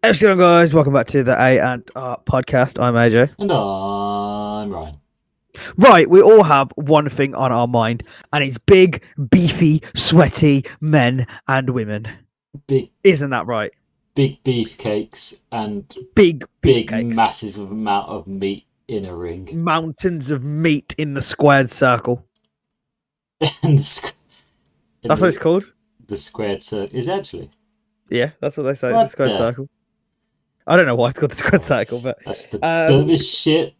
How's it going, guys? Welcome back to the AandRPodcast. I'm AJ. And I'm Ryan. Right, we all have one thing on our mind, and it's big, beefy, sweaty men and women. Big Isn't that right? beefcakes and Big big beefcakes. massive amount of meat in a ring. Mountains of meat in the squared circle. and That's what it's called? The squared circle is actually. Yeah, that's what they say. What It's the squared the? circle. I don't know why it's called the squared circle, but That's the dumbest shit.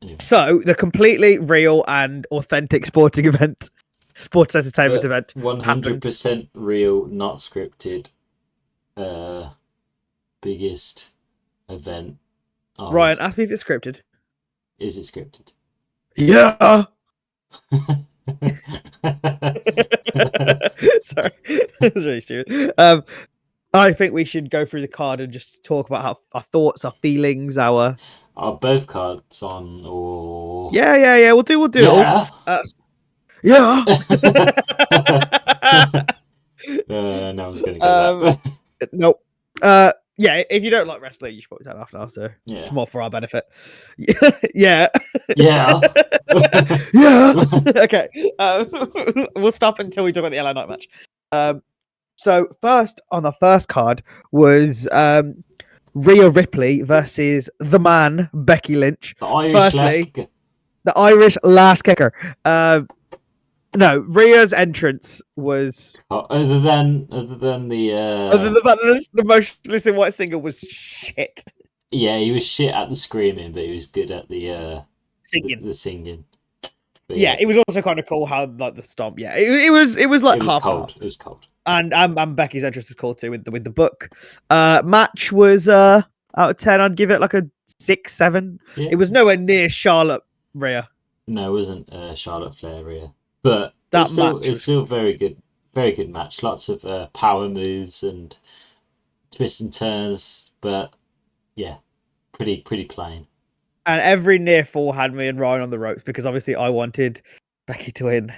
Anyway, so the completely real and authentic sporting event, sports entertainment event, 100% real, not scripted. Biggest event. Ryan, ask me if it's scripted. Is it scripted? Yeah. Sorry, it's really stupid. I think we should go through the card and just talk about our thoughts, our feelings, our. Are both cards on or? Yeah. We'll do Yeah. it all. Yeah. No one's gonna go that. Nope. Yeah. If you don't like wrestling, you should probably turn off now. So Yeah. it's more for our benefit. Yeah. Yeah. Yeah. Okay. We'll stop until we talk about the LA Knight match. So first on the first card was Rhea Ripley versus the man Becky Lynch. The Irish last kicker. No, Rhea's entrance was other than the other than the Motionless in White single was shit. Yeah, he was shit at the screaming, but he was good at the Singing. The singing. But yeah, it was also kind of cool how like the stomp. Yeah, it was like half cold. It was cold. And Becky's entrance was cool too with the book. Match was out of 10. I'd give it like a 6, 7. Yeah. It was nowhere near Charlotte Rhea. No, it wasn't Charlotte Flair Rhea, but that it's still very good match. Lots of power moves and twists and turns, but yeah, pretty plain. And every near fall had me and Ryan on the ropes because obviously I wanted Becky to win.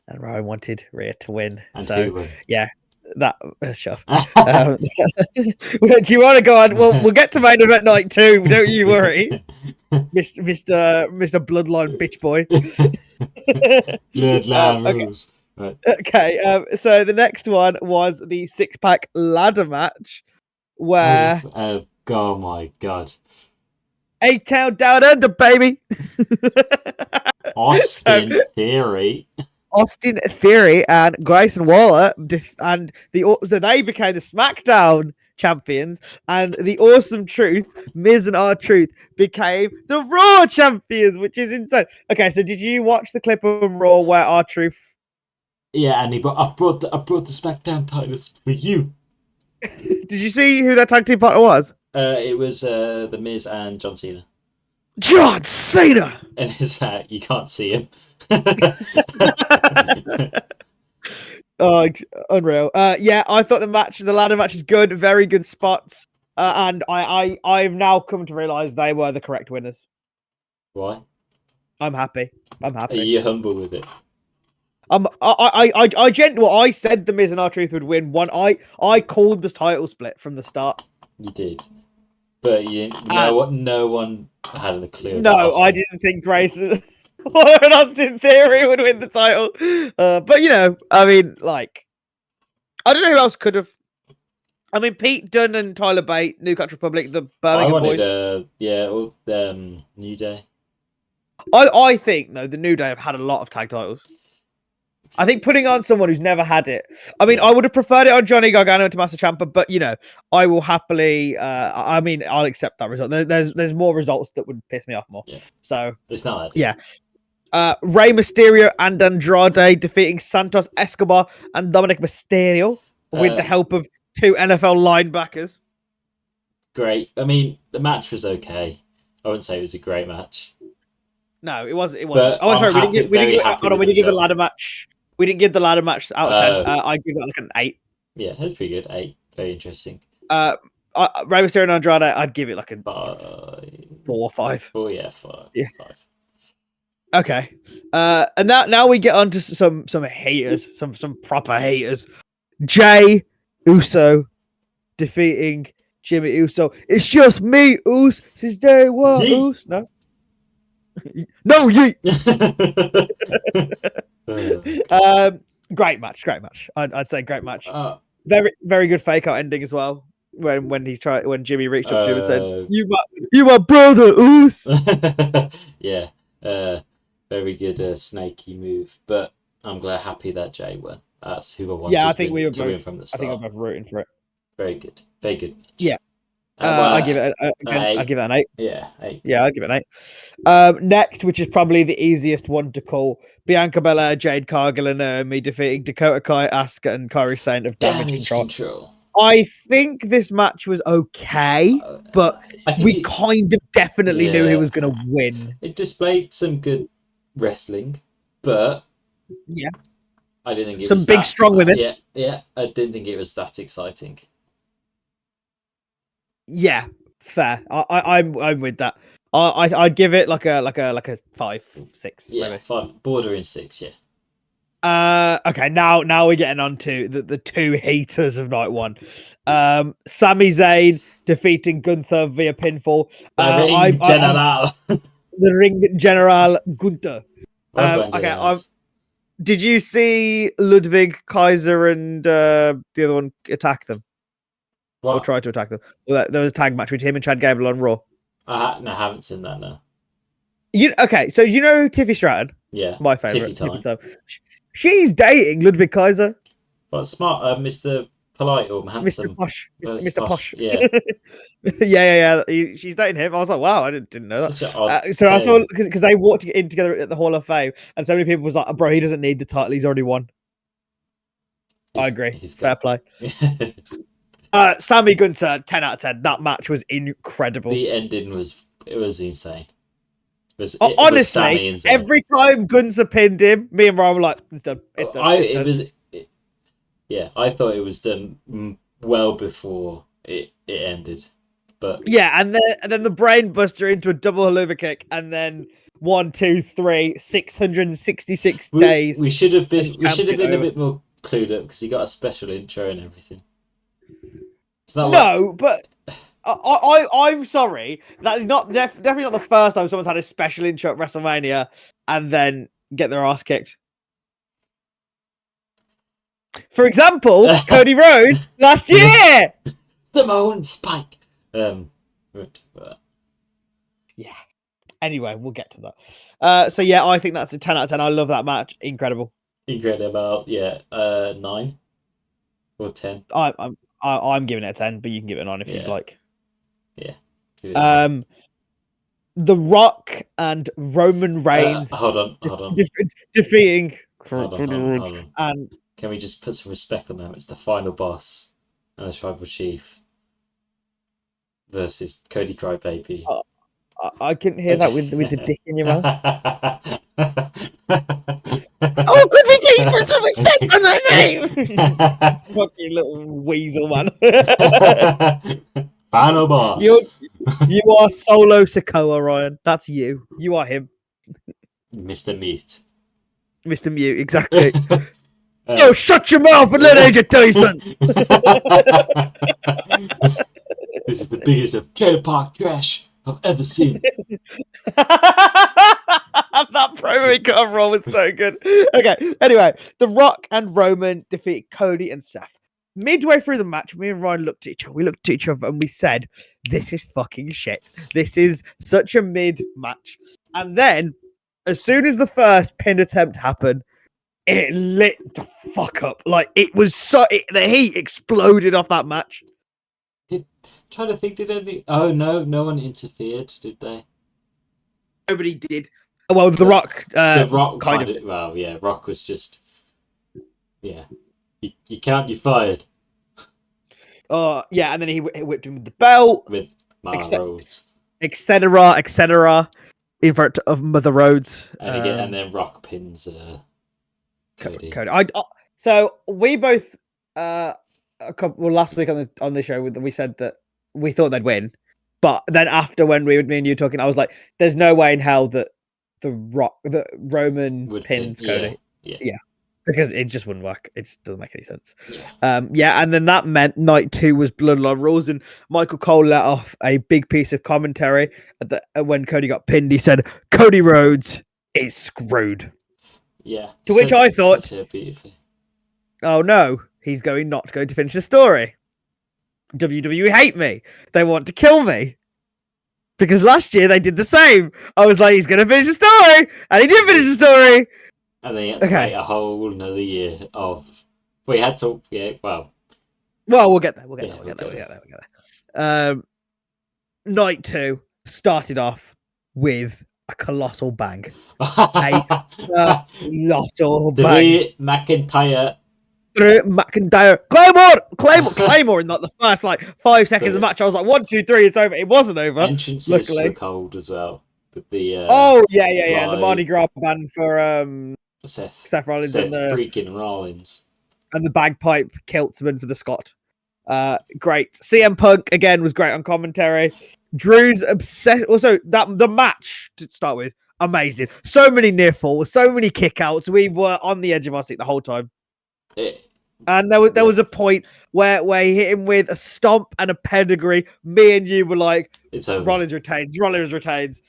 And Ryan wanted Rhea to win. And so, yeah, that shove. Do you want to go on? Well, we'll get to main event night too. Don't you worry, Mr. Bloodline bitch boy. Bloodline rules. Right. Okay. So the next one was the 6-pack ladder match, where oh my god, A-Town Down Under, baby. Austin Theory and Grayson Waller so they became the SmackDown champions, and the Awesome Truth, Miz and R-Truth, became the Raw champions, which is insane. Okay, so did you watch the clip of Raw where R-Truth? Yeah, and I brought the SmackDown titles for you. Did you see who that tag team partner was? It was the Miz and John Cena. John Cena. And his hat, you can't see him. Oh, unreal. Yeah, I thought the ladder match is good, very good spots. And I've now come to realize they were the correct winners. Why? I'm happy. Are you humble with it? I said the Miz and R-Truth would win one. I called the title split from the start. You did. But no one had a clue. No, I didn't think Grayson or an Austin Theory would win the title. But you know, I mean, like, I don't know who else could have. I mean, Pete Dunne and Tyler Bate, New Country Republic, the Birmingham boys. New Day. I think the New Day have had a lot of tag titles. I think putting on someone who's never had it. I mean, I would have preferred it on Johnny Gargano and Tommaso Ciampa, but you know, I will happily. I mean, I'll accept that result. There's more results that would piss me off more. Yeah. So it's not. Yeah. Rey Mysterio and Andrade defeating Santos Escobar and Dominic Mysterio with the help of 2 NFL linebackers. Great. I mean, the match was okay. I wouldn't say it was a great match. No, it wasn't. Oh, sorry. We didn't give the ladder match. We didn't give the ladder match out of 10. I give that like an 8. Yeah, that's pretty good. 8. Very interesting. Rey Mysterio and Andrade, I'd give it like a 4 or 5. Oh yeah, 5. Yeah. 5. Okay. And now we get on to some haters, some proper haters. Jay Uso defeating Jimmy Uso. It's just me, Uso, since day one. Yeet. Uso, no, no, yeet. Great match. I'd say great match. Very, very good fake out ending as well. When Jimmy reached up to him and said, "You my brother, Uso." Yeah, very good snaky move. But I'm happy that Jay won. That's who I wanted. Yeah, I think we were to win both. from the I start. think we were both rooting for it. Very good. Very good. Yeah. I give it. I give it an 8. Yeah, 8. Yeah, I give it an 8. Next, which is probably the easiest one to call, Bianca Belair, Jade Cargill, and Naomi defeating Dakota Kai, Asuka, and Kairi Sane of Damage Control. I think this match was okay, but we kind of definitely knew who was going to win. It displayed some good wrestling, but yeah, I didn't think it some was big, strong women. Yeah, I didn't think it was that exciting. Yeah, fair. I'm with that. I'd give it like a 5, 6. Yeah, maybe. 5, bordering 6. Yeah. Okay, now we're getting on to the two heaters of night one. Sami Zayn defeating Gunther via pinfall. The Ring General Gunther. Okay, did you see Ludwig, Kaiser, and the other one attack them? What? Or try to attack them? Well, there was a tag match with him and Chad Gable on Raw. I haven't seen that, no. So you know Tiffy Stratton? Yeah. My favourite. Tiffy time. She's dating Ludwig Kaiser. But smart, Mr. Polite or handsome. Mr. Posh. Mr. Posh. Yeah. yeah. She's dating him. I was like, wow, I didn't know that. Such an odd so I saw, because they walked in together at the Hall of Fame, and so many people was like, bro, he doesn't need the title. He's already won. I agree. Fair play. Sami Gunther, 10 out of 10. That match was incredible. The ending was insane. Honestly, every time Gunther pinned him, me and Ryan were like, it's done. It's done. I thought it was done well before it ended. But yeah, and then the brain buster into a double haluva kick, and then 1, 2, 3, 666 days. We should have been a bit more clued up because he got a special intro and everything. But I'm sorry. That is not definitely not the first time someone's had a special intro at WrestleMania and then get their ass kicked. For example, Cody Rhodes last year. Simone Spike. Yeah. Anyway, we'll get to that. So yeah, I think that's a 10 out of 10. I love that match. Incredible. Yeah. 9 or 10. I'm giving it a 10, but you can give it a 9 if you'd like. Yeah. The Rock and Roman Reigns. Hold on. Defeating. Hold on. And can we just put some respect on them? It's the final boss and the Tribal Chief versus Cody Crybaby. I couldn't hear that with the dick in your mouth. Oh, could we please put some respect on their name? Fucking little weasel, man. Final boss. You are Solo Sikoa, Ryan. That's you. You are him. Mr. Mute. Mr. Mute, exactly. So shut your mouth and let AJ tell you something. This is the biggest of trailer park trash I've ever seen. That promo we got Raw was so good. Okay, anyway, The Rock and Roman defeated Cody and Seth. Midway through the match, me and Ryan looked at each other. We looked at each other and we said, "This is fucking shit. This is such a mid match." And then, as soon as the first pin attempt happened, it lit the fuck up. Like it was the heat exploded off that match. Trying to think, did anything? Oh no one interfered, did they? Nobody did. Well, The Rock. The Rock kind of. Well, yeah, Rock was just. Yeah, you can't. You're fired. Yeah, and then he whipped him with the belt, with Rhodes, etc. In front of Mother Rhodes, and then Rock pins Cody. So we both last week on the show we said that we thought they'd win, but then after when me and you talking, I was like, "There's no way in hell that the Roman pins Cody." Yeah. because it just wouldn't work. It just doesn't make any sense. Yeah. And then that meant night 2 was Bloodline rules, and Michael Cole let off a big piece of commentary when Cody got pinned. He said, "Cody Rhodes is screwed." Yeah. To which I thought, says it beautifully. "Oh no, he's not going to finish the story. WWE hate me. They want to kill me." Because last year they did the same. I was like, he's going to finish the story, and he did finish the story. And then you had to wait a whole another year of. We had to, well, we'll get there. We'll get there. Night 2 started off with a colossal bang. A colossal bang. McIntyre. McIntyre. Claymore in like the first 5 seconds of the match. I was like, 1, 2, 3, it's over. It wasn't over. Entrances were cold as well. With the the Mardi Gras band for Seth Rollins and freaking Rollins. And the bagpipe kiltsman for the Scot. Great. CM Punk again was great on commentary. Drew's obsessed. Also, the match to start with, amazing. So many near falls, so many kickouts. We were on the edge of our seat the whole time. And there was a point where he hit him with a stomp and a pedigree. Me and you were like, it's over. Rollins retains.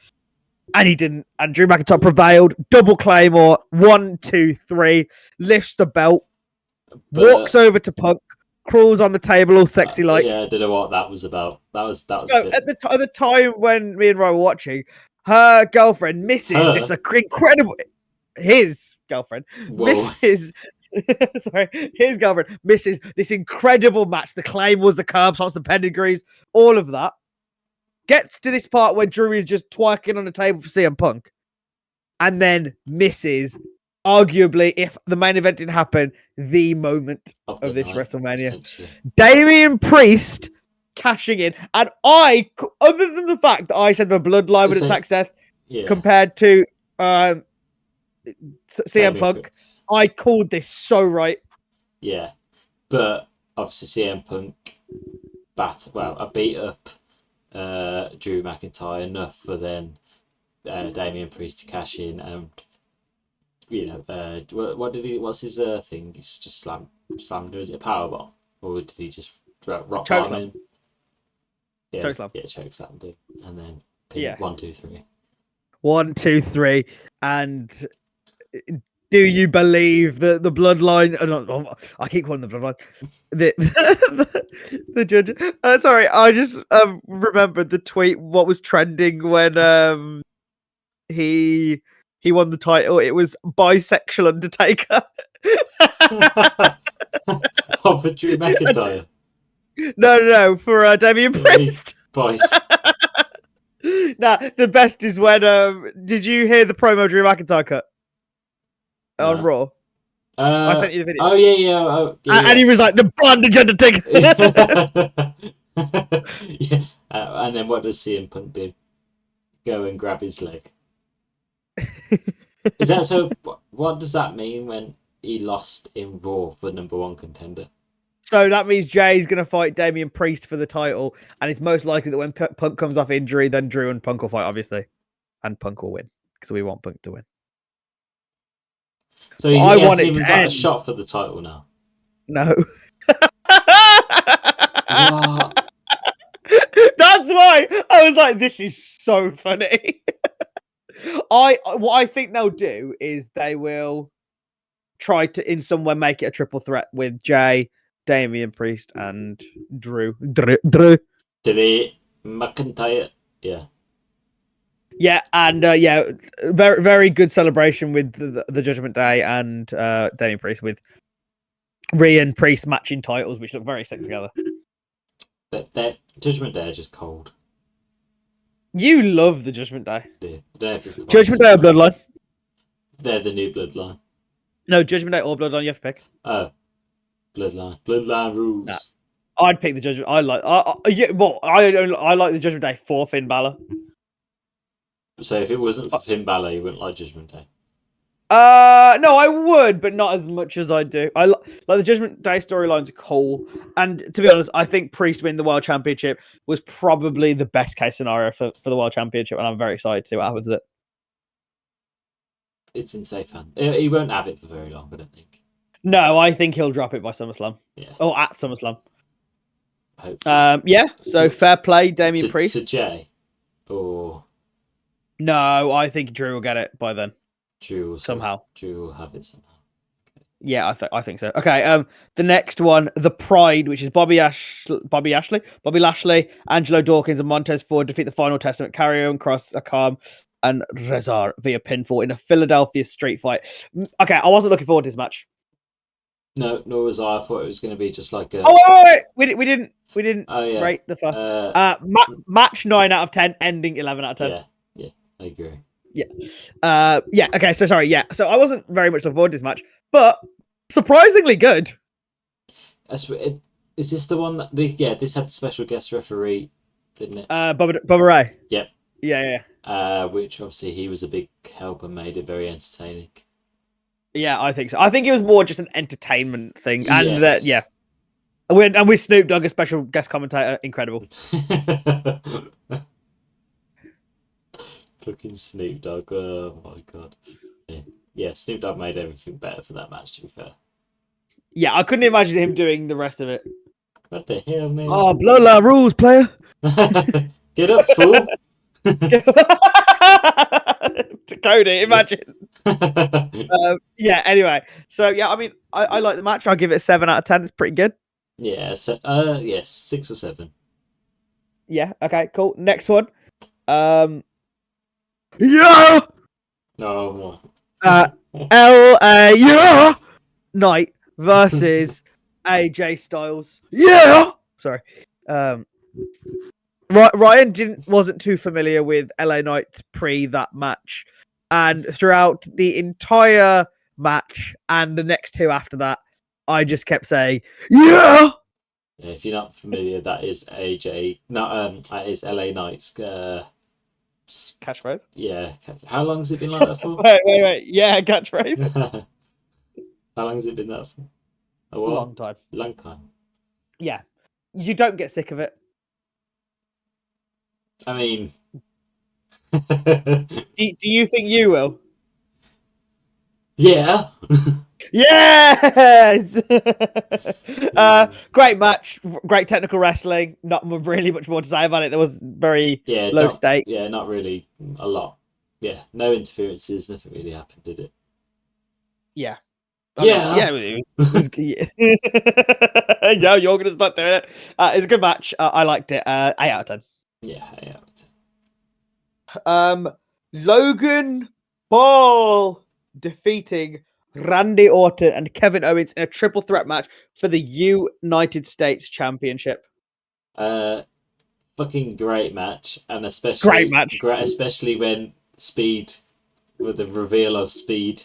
And he didn't. And Drew McIntyre prevailed. Double Claymore. 1, 2, 3. Lifts the belt. Walks over to Punk. Crawls on the table all sexy like. Yeah, I don't know what that was about. That was so at the time when me and Ryan were watching, her girlfriend misses this incredible. His girlfriend misses. Sorry, his girlfriend misses this incredible match. The Claymores, the curb stops, the pedigrees, all of that. Gets to this part where Drew is just twerking on the table for CM Punk, and then misses, arguably, if the main event didn't happen, the moment of this WrestleMania. Damian Priest cashing in, and I, other than the fact that I said the Bloodline would attack Seth compared to CM Punk, I called this so right. Yeah, but obviously CM Punk beat up Drew McIntyre enough for then Damian Priest to cash in, and what's his thing? He's just slammed her. Is it a powerbomb, or did he just rock arm him? Yeah, choke slam, dude, and then pin 1, 2, 3. 1, 2, 3, and do you believe that the Bloodline? I keep calling the Bloodline. The judge. Sorry, I just remembered the tweet. What was trending when he won the title? It was bisexual Undertaker. For Drew McIntyre. No, for Damian Priest. Nah, the best is when did you hear the promo Drew McIntyre cut on Raw? I sent you the video. Oh yeah. And he was like, the bondage Undertaker. Yeah. And then what does CM Punk do? Go and grab his leg. Is that so? What does that mean when he lost in Raw for #1 contender? So that means Jay's going to fight Damian Priest for the title, and it's most likely that when Punk comes off injury, then Drew and Punk will fight, obviously, and Punk will win because we want Punk to win. So he hasn't even got a shot for the title now. No. What? That's why I was like, this is so funny. What I think they'll do is they will try to in some way make it a triple threat with Jay, Damian Priest, and Drew. Did he McIntyre? Yeah. Yeah, and very very good celebration with the Judgment Day and Damian Priest with Rhea and Priest matching titles, which look very sick together. But Judgment Day are just cold. You love the Judgment Day. I don't know if it's the Judgment Day or Bloodline? They're the new Bloodline. No, Judgment Day or Bloodline. You have to pick. Oh, Bloodline. Bloodline rules. Nah. I'd pick the Judgment. I like the Judgment Day for Finn Balor. So if it wasn't for Finn Balor, you wouldn't like Judgment Day? No, I would, but not as much as I do. I like the Judgment Day storylines are cool, and to be honest, I think Priest winning the World Championship was probably the best case scenario for the World Championship, and I'm very excited to see what happens with it. It's in safe hands. He won't have it for very long, I don't think. No, I think he'll drop it by SummerSlam. Yeah. Or at SummerSlam. Hopefully. So fair play, Damian Priest. To Jay, or no, I think Drew will get it by then. Drew will somehow. Drew will have it somehow. Yeah, I think so. Okay, the next one, the Pride, which is Bobby Lashley, Angelo Dawkins, and Montez Ford defeat the Final Testament, Karrion Kross, Akam, and Rezar via pinfall in a Philadelphia street fight. Okay, I wasn't looking forward to this match. No, nor was I. I thought it was going to be just like a. Oh wait. We didn't rate the first. Match 9 out of 10, ending 11 out of 10. Yeah, I agree. Yeah. Okay. So sorry. Yeah. So I wasn't very much looking forward to this match, but surprisingly good. Is this the one that this had the special guest referee, didn't it? Bubba Ray. Yep. Yeah. Which obviously he was a big help and made it very entertaining. Yeah, I think so. I think it was more just an entertainment thing, and Yes. And with Snoop Dogg, a special guest commentator, incredible. Fucking Snoop Dogg. Oh my god. Yeah, Snoop Dogg made everything better for that match, to be fair. Yeah, I couldn't imagine him doing the rest of it. What the hell, man? Oh, bloodline rules, player. Get up, fool. To Cody, imagine. Anyway. So, yeah, I mean, I like the match. I'll give it a 7 out of 10. It's pretty good. Yeah, 6 or 7. Yeah, okay, cool. Next one. Yeah! Oh, LA Knight versus AJ Styles. Yeah! Sorry. Ryan wasn't too familiar with LA Knight pre that match, and throughout the entire match and the next two after that, I just kept saying, "Yeah." Yeah, if you're not familiar, that is AJ. No, that is LA Knight's catchphrase. Yeah. How long has it been like that for? wait. Yeah, catchphrase. How long has it been that for? A long time. Long time. Yeah, you don't get sick of it. I mean, do you think you will? Yeah. Yes. Great match, great technical wrestling. Not really much more to say about it. There was very low stake. Yeah, not really a lot. Yeah, no interferences. Nothing really happened, did it? Yeah. Yeah, you're gonna start doing it. It's a good match. I liked it. 8 out of 10. Yeah, 8 out of 10. Logan Paul defeating Randy Orton and Kevin Owens in a triple threat match for the United States Championship. Fucking great match, and especially especially when with the reveal of Speed.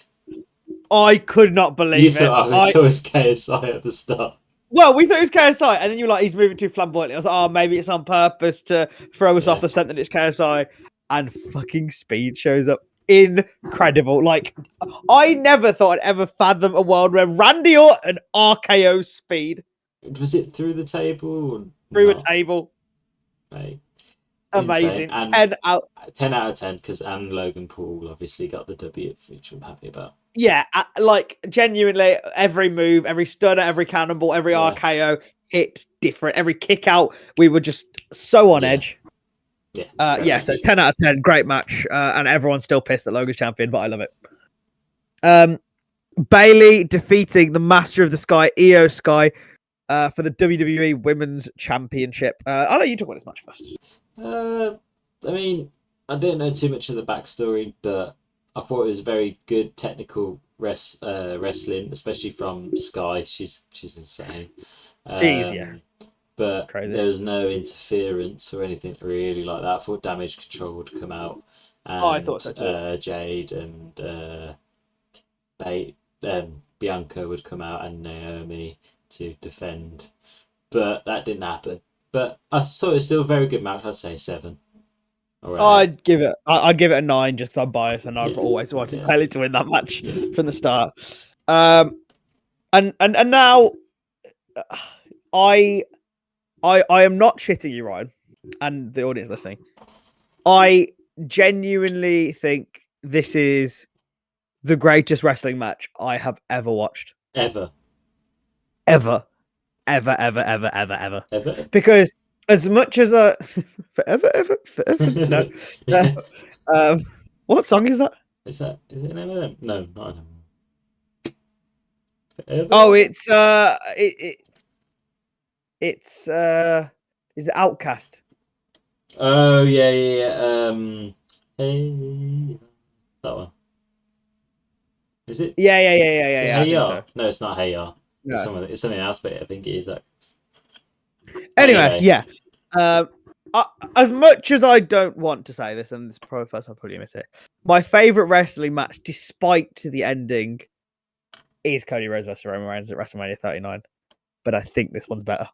I could not believe it. I thought it was KSI at the start. Well, we thought it was KSI, and then you were like, he's moving too flamboyantly. I was like, oh, maybe it's on purpose to throw us off the scent that it's KSI. And fucking Speed shows up. Incredible. Like, I never thought I'd ever fathom a world where Randy Orton RKO Speed. Was it through the table? Through a table. Right. Amazing. 10 out of 10, because Logan Paul obviously got the W, which I'm happy about. Yeah, like, genuinely, every move, every stunner, every cannonball, every RKO hit different. Every kick out, we were just so on edge. Yeah. So 10 out of 10, great match. And everyone's still pissed that Logan's champion, but I love it. Bailey defeating the Master of the Sky, Io Sky, for the WWE Women's Championship. I'll let you talk about this match first. I mean, I don't know too much of the backstory, but I thought it was very good technical wrestling, especially from Sky. She's insane. But crazy. There was no interference or anything really like that. I thought Damage Control would come out. And, I thought so too. Jade and Bianca would come out, and Naomi to defend. But that didn't happen. But I thought it was still a very good match. I'd say 7. I'd give it a 9 just because I'm biased, and I've always wanted Bailey to win that match from the start. And now I am not shitting you, Ryan, and the audience listening. I genuinely think this is the greatest wrestling match I have ever watched. Ever. ever, ever, ever, ever, ever, ever. Ever? Because as much as forever, no. What song is that? Is it an M&M? No, not an M&M. Oh, it's is it Outcast? Oh yeah. Hey, that one. Is it? Yeah. Is it I Hey think Ya? so. No, it's not Hey Ya. No. It's something else, but I think it is that. Anyway, yeah. As much as I don't want to say this, and this is probably the first I'll probably admit it, my favorite wrestling match, despite the ending, is Cody Rhodes versus Roman Reigns at WrestleMania 39. But I think this one's better.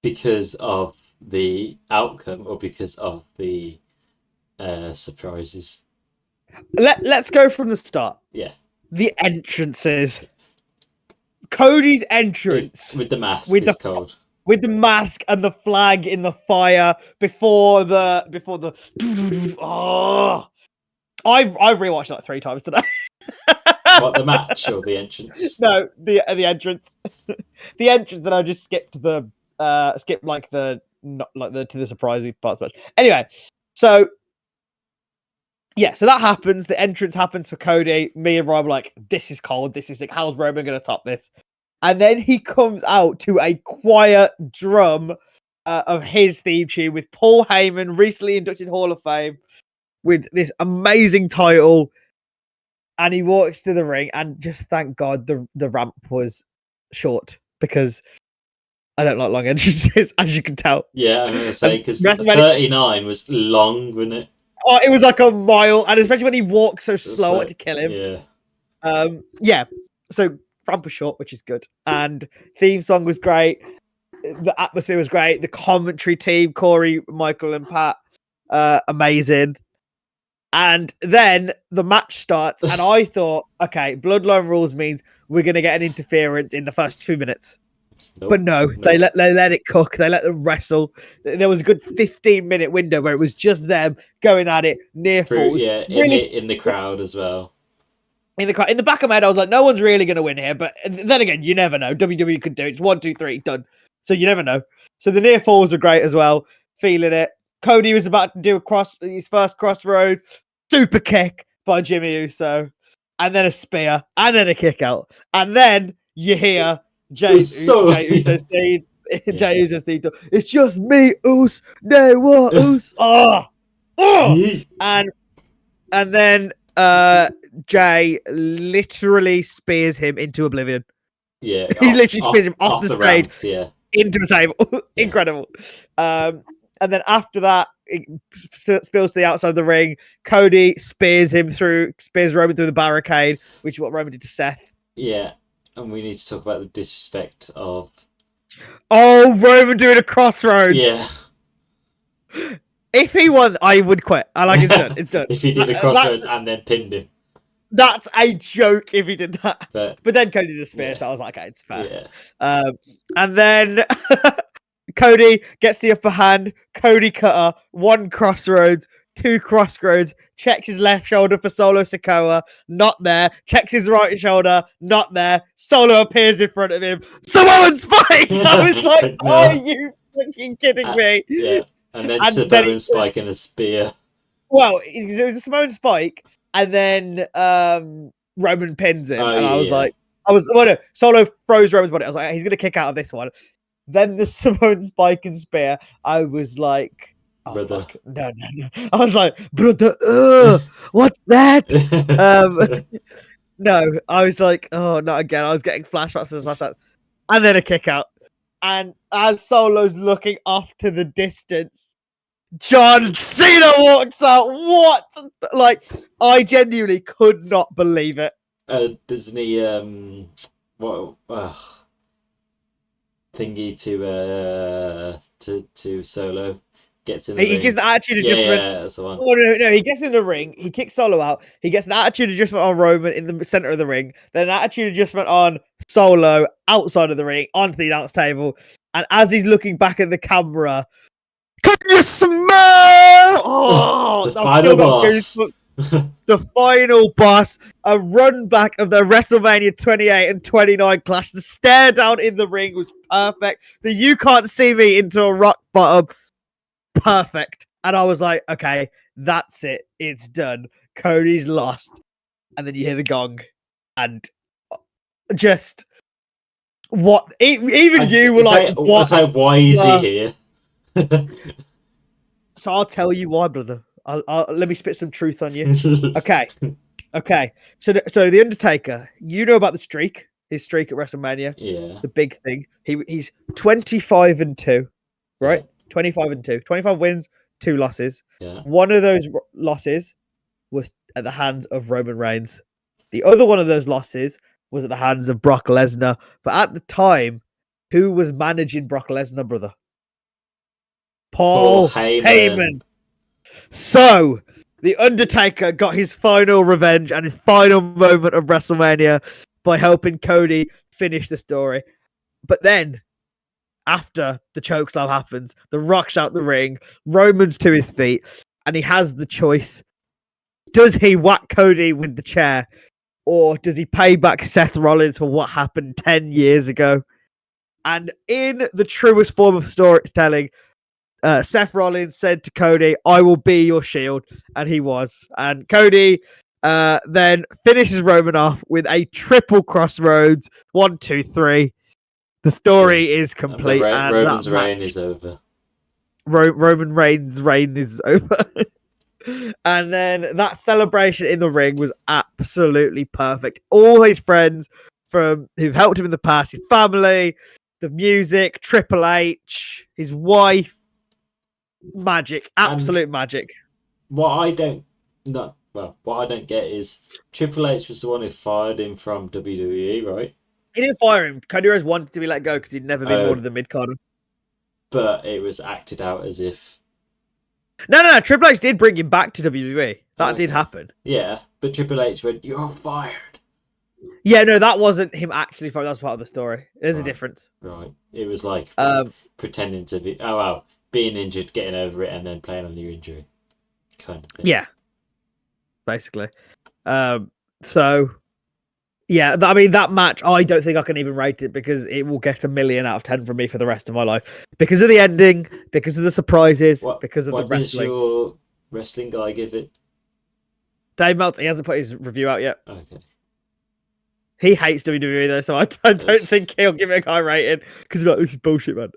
Because of the outcome or because of the surprises? Let's go from the start. Yeah. The entrances. Cody's entrance with the mask with cold. With the mask and the flag in the fire before the oh, I've rewatched that 3 times today. What, the match or the entrance? No, the entrance. The entrance that I just skipped like the to the surprising parts of it. Anyway, so yeah, so that happens. The entrance happens for Cody. Me and Rob are like, this is cold. This is like, how's Roman going to top this? And then he comes out to a quiet drum of his theme tune with Paul Heyman, recently inducted Hall of Fame, with this amazing title. And he walks to the ring, and just thank God the ramp was short, because I don't like long entrances, as you can tell. Yeah, I'm going to say, because 39 was long, wasn't it? Oh, it was like a mile, and especially when he walks so slow, I had to kill him. Yeah. Yeah. So ramp was short, which is good, and theme song was great. The atmosphere was great. The commentary team, Corey, Michael, and Pat, amazing. And then the match starts, and I thought, okay, Bloodline Rules means we're going to get an interference in the first 2 minutes. Nope, but no, they let it cook. They let them wrestle. There was a good 15-minute window where it was just them going at it, near falls. Yeah, in the crowd as well. In the back of my head, I was like, no one's really going to win here. But then again, you never know. WWE could do it. It's 1, 2, 3, done. So you never know. So the near falls were great as well. Feeling it. Cody was about to do his first crossroads. Super kick by Jimmy Uso. And then a spear. And then a kick out. And then you hear Jay Uso saying, it's just me, Uso. No, what, Uso? And then Jay literally spears him into oblivion. Yeah, he literally spears him off the stage into a table. Incredible. And then after that, it spills to the outside of the ring. Cody spears Roman through the barricade, which is what Roman did to Seth. Yeah, and we need to talk about the disrespect of Roman doing a crossroads. Yeah. If he won, I would quit. I like it's done. If he did a crossroads and then pinned him. That's a joke if he did that. But then Cody did a spear, so I was like, okay, it's fair. Yeah. And then Cody gets the upper hand. Cody cutter, 1 crossroads, 2 crossroads, checks his left shoulder for Solo Sikoa, not there. Checks his right shoulder, not there. Solo appears in front of him. Samoan Spike! I was like, no. Are you fucking kidding me? Yeah. And then Samoan Spike and a spear. Well, it was a Samoan Spike, and then Roman pins him, and I was like, Solo throws Roman's body. I was like, he's gonna kick out of this one. Then the Samoan Spike and spear. I was like, brother, fuck. No. I was like, brother, what's that? No, I was like, oh, not again. I was getting flashbacks, and then a kick out. And as Solo's looking off to the distance, John Cena walks out. What? Like, I genuinely could not believe it. Doesn't he, thingy to Solo? Gets in the ring. He gets an attitude adjustment. Yeah, that's the one. Oh, no, he gets in the ring. He kicks Solo out. He gets an attitude adjustment on Roman in the center of the ring. Then an attitude adjustment on Solo outside of the ring onto the announce table. And as he's looking back at the camera, can you smell? Oh, the final boss. The final boss, a run back of the WrestleMania 28 and 29 clash. The stare down in the ring was perfect. The you can't see me into a rock bottom, perfect. And I was like, okay, that's it. It's done. Cody's lost. And then you hear the gong, and just what? Even you were like, what? what? It's like, why is he here? So I'll tell you why, brother. I'll let me spit some truth on you. Okay. So the Undertaker, you know about the streak, his streak at WrestleMania. Yeah. The big thing. He's 25-2, right? Yeah. 25-2, 25 wins, 2 losses. Yeah. One of those losses was at the hands of Roman Reigns. The other one of those losses was at the hands of Brock Lesnar. But at the time, who was managing Brock Lesnar, brother? Paul Heyman. So, The Undertaker got his final revenge and his final moment of WrestleMania by helping Cody finish the story. But then, after the chokeslam happens, The Rock's out the ring, Roman's to his feet, and he has the choice. Does he whack Cody with the chair, or does he pay back Seth Rollins for what happened 10 years ago? And in the truest form of storytelling, Seth Rollins said to Cody, I will be your shield. And he was. And Cody then finishes Roman off with a triple crossroads. 1, 2, 3. The story is complete. And Roman's reign is over. Roman Reigns' reign is over. And then that celebration in the ring was absolutely perfect. All his friends who've helped him in the past, his family, the music, Triple H, his wife, magic, absolute magic. What I don't get is Triple H was the one who fired him from WWE, right? He didn't fire him. Cody Rhodes wanted to be let go because he'd never been more than the mid-carder. But it was acted out as if... No. Triple H did bring him back to WWE. That did happen. Yeah, but Triple H went, you're fired. Yeah, no, that wasn't him actually fired. That was part of the story. There's a difference. Right. It was like pretending to be... being injured, getting over it, and then playing on your injury. Kind of thing. Yeah. Basically. So... Yeah, I mean, that match, I don't think I can even rate it because it will get 1 million out of 10 from me for the rest of my life. Because of the ending, because of the surprises, because of the wrestling. What does your wrestling guy give it? Dave Meltzer, he hasn't put his review out yet. Okay. He hates WWE though, so I don't think he'll give it a high rating because he's like, this is bullshit, man.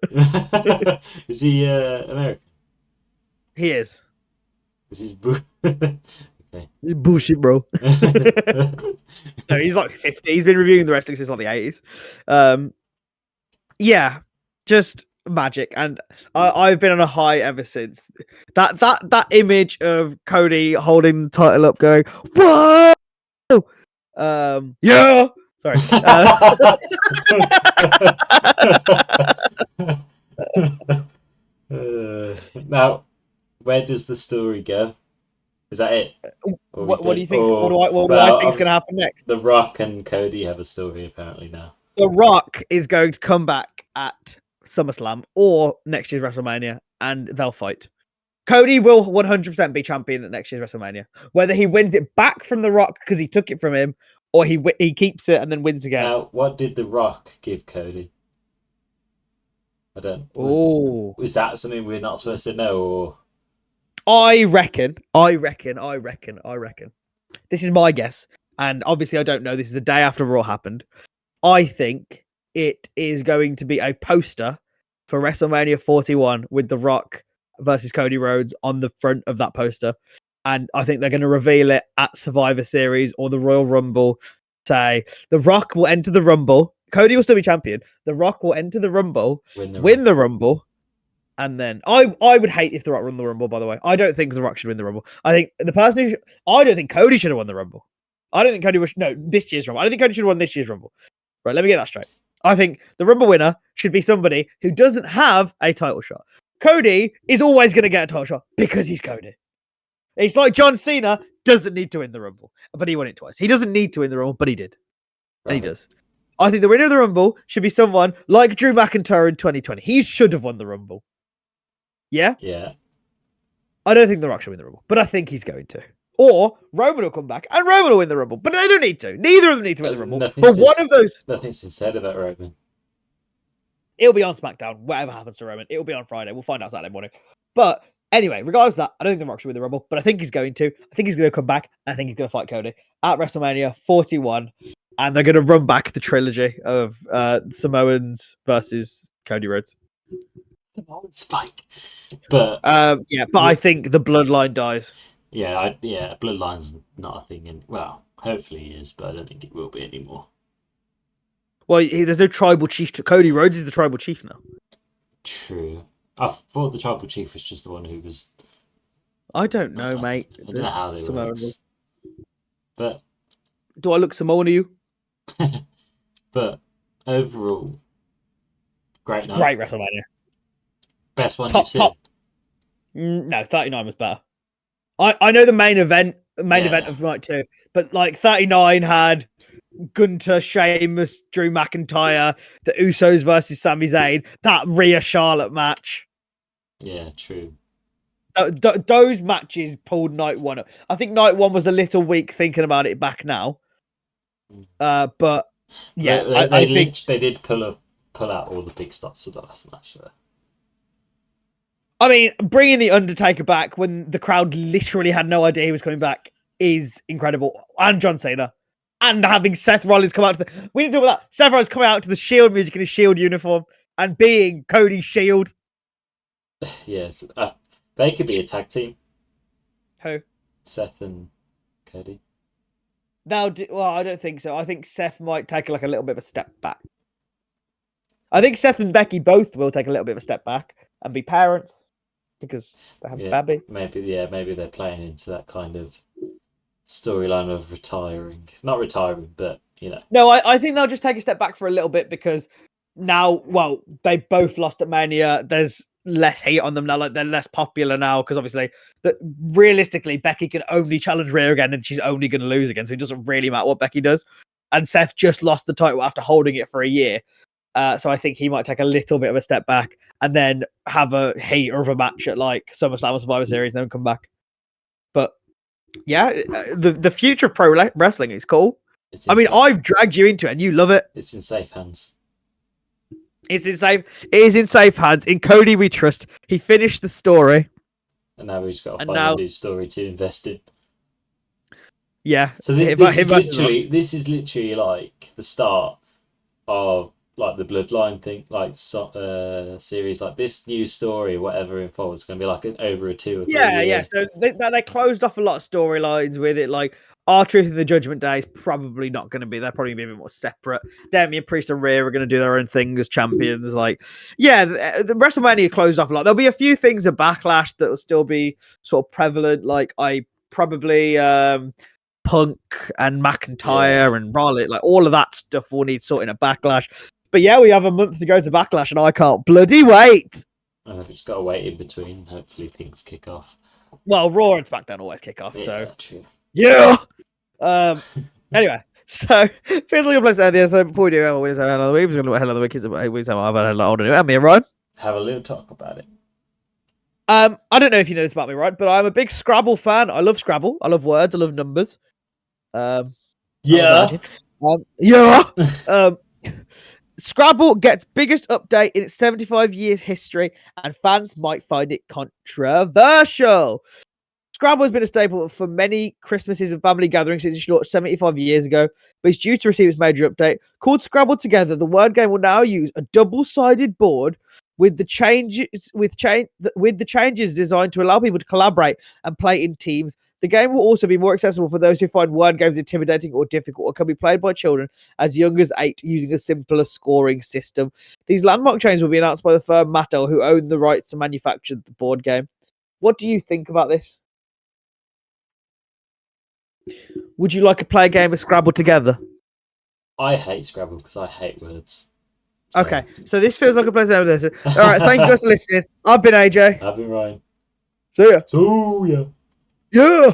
Is he American? He is. Is he He's bullshit, bro. No, he's like 50. He's been reviewing the wrestling since like the 80s. Yeah, just magic, and I've been on a high ever since. That image of Cody holding the title up, going, "Whoa!" Yeah. Sorry. Now, where does the story go? Is that it? What do you think? What do I think is going to happen next? The Rock and Cody have a story apparently now. The Rock is going to come back at SummerSlam or next year's WrestleMania, and they'll fight. Cody will 100% be champion at next year's WrestleMania. Whether he wins it back from The Rock because he took it from him, or he keeps it and then wins again. Now, what did The Rock give Cody? I don't. Is that something we're not supposed to know? Or I reckon. This is my guess, and obviously I don't know. This is the day after Raw happened. I think it is going to be a poster for WrestleMania 41 with The Rock versus Cody Rhodes on the front of that poster. And I think they're going to reveal it at Survivor Series or the Royal Rumble. Say, The Rock will enter the Rumble. Cody will still be champion. The Rock will enter the Rumble, win the Rumble. And then I would hate if The Rock won the Rumble, by the way. I don't think The Rock should win the Rumble. I think I don't think Cody should have won the Rumble. I don't think Cody this year's Rumble. I don't think Cody should have won this year's Rumble. Right, let me get that straight. I think the Rumble winner should be somebody who doesn't have a title shot. Cody is always going to get a title shot because he's Cody. It's like John Cena doesn't need to win the Rumble, but he won it twice. He doesn't need to win the Rumble, but he did. Right. And he does. I think the winner of the Rumble should be someone like Drew McIntyre in 2020. He should have won the Rumble. Yeah? Yeah. I don't think The Rock should win the Rumble, but I think he's going to. Or Roman will come back and Roman will win the Rumble. But they don't need to. Neither of them need to win the Rumble. Nothing's But been one of those... Nothing's been said about Roman. It'll be on SmackDown. Whatever happens to Roman, it'll be on Friday. We'll find out Saturday morning. But anyway, regardless of that, I don't think The Rock should win the Rumble, but I think he's going to. I think he's going to come back. I think he's going to fight Cody at WrestleMania 41. And they're going to run back the trilogy of Samoans versus Cody Rhodes. Spike. But I think the bloodline dies. bloodline's not a thing. Well, hopefully it is, but I don't think it will be anymore. Well, there's no tribal chief. Cody Rhodes is the tribal chief now. True. I thought the tribal chief was just the one who was... I don't know, mate. I don't know how they work. But... Do I look Samoan to you? But overall, great night. Great WrestleMania. Best one you've seen. No, 39 was better. I know the main event of night 2, but like 39 had Gunter, Sheamus, Drew McIntyre, the Usos versus Sami Zayn, that Rhea Charlotte match. Yeah, true. Those matches pulled night 1 up. I think night 1 was a little weak thinking about it back now. But yeah, I think they did pull out all the big stops of the last match there. I mean, bringing The Undertaker back when the crowd literally had no idea he was coming back is incredible. And John Cena. And having Seth Rollins come out to the... We didn't talk about that. Seth Rollins coming out to the Shield music in his Shield uniform and being Cody's Shield. Yes. They could be a tag team. Who? Seth and Cody. Well, I don't think so. I think Seth might take like a little bit of a step back. I think Seth and Becky both will take a little bit of a step back and be parents because they have a baby. Maybe they're playing into that kind of storyline of retiring. Not retiring, but you know. No, I think they'll just take a step back for a little bit because now, well, they both lost at Mania. There's less hate on them now. Like they're less popular now because obviously, realistically, Becky can only challenge Rhea again, and she's only going to lose again. So it doesn't really matter what Becky does. And Seth just lost the title after holding it for a year. So I think he might take a little bit of a step back and then have a hater of a match at like SummerSlam or Survivor Series and then come back. But yeah, the future of pro wrestling is cool. I mean, I've dragged you into it and you love it. It's in safe hands. It is in safe hands. In Cody we trust. He finished the story. And now we've just got to find a new story to invest in. Yeah. So this is literally like the start of like the Bloodline thing, like series, like this new story, whatever involves, it's going to be like over a 2 or 3 year. Yeah. So they closed off a lot of storylines with it. Like R-Truth and the Judgment Day is probably not going to be. They're probably going to be a bit more separate. Damian Priest and Rhea are going to do their own thing as champions. Like, yeah, the WrestleMania closed off a lot. There'll be a few things at Backlash that will still be sort of prevalent. Like Punk and McIntyre and Rollins, like all of that stuff will need sorting at Backlash. But yeah, we have a month to go to Backlash, and I can't bloody wait. We've just got to wait in between. Hopefully, things kick off. Well, Raw and SmackDown always kick off, Yeah, so true. Yeah. Anyway, so feels like a place out there. So before we do, we're going to say another week. We're going to look at Hell of the Week. We're say I've had a lot older. And me and Ryan have a little talk about it. I don't know if you know this about me, right? But I'm a big Scrabble fan. I love Scrabble. I love words. I love numbers. Scrabble gets biggest update in its 75 years history, and fans might find it controversial. Scrabble has been a staple for many Christmases and family gatherings since it launched 75 years ago, but it's due to receive its major update. Called Scrabble Together, the word game will now use a double-sided board with the changes designed to allow people to collaborate and play in teams. The game will also be more accessible for those who find word games intimidating or difficult, or can be played by children as young as 8 using a simpler scoring system. These landmark changes will be announced by the firm Mattel, who own the rights to manufacture the board game. What do you think about this? Would you like to play a game of Scrabble together? I hate Scrabble because I hate words. So. Okay, so this feels like a place to have this. All right, thank you guys for listening. I've been AJ. I've been Ryan. See ya. So, yeah. Yeah.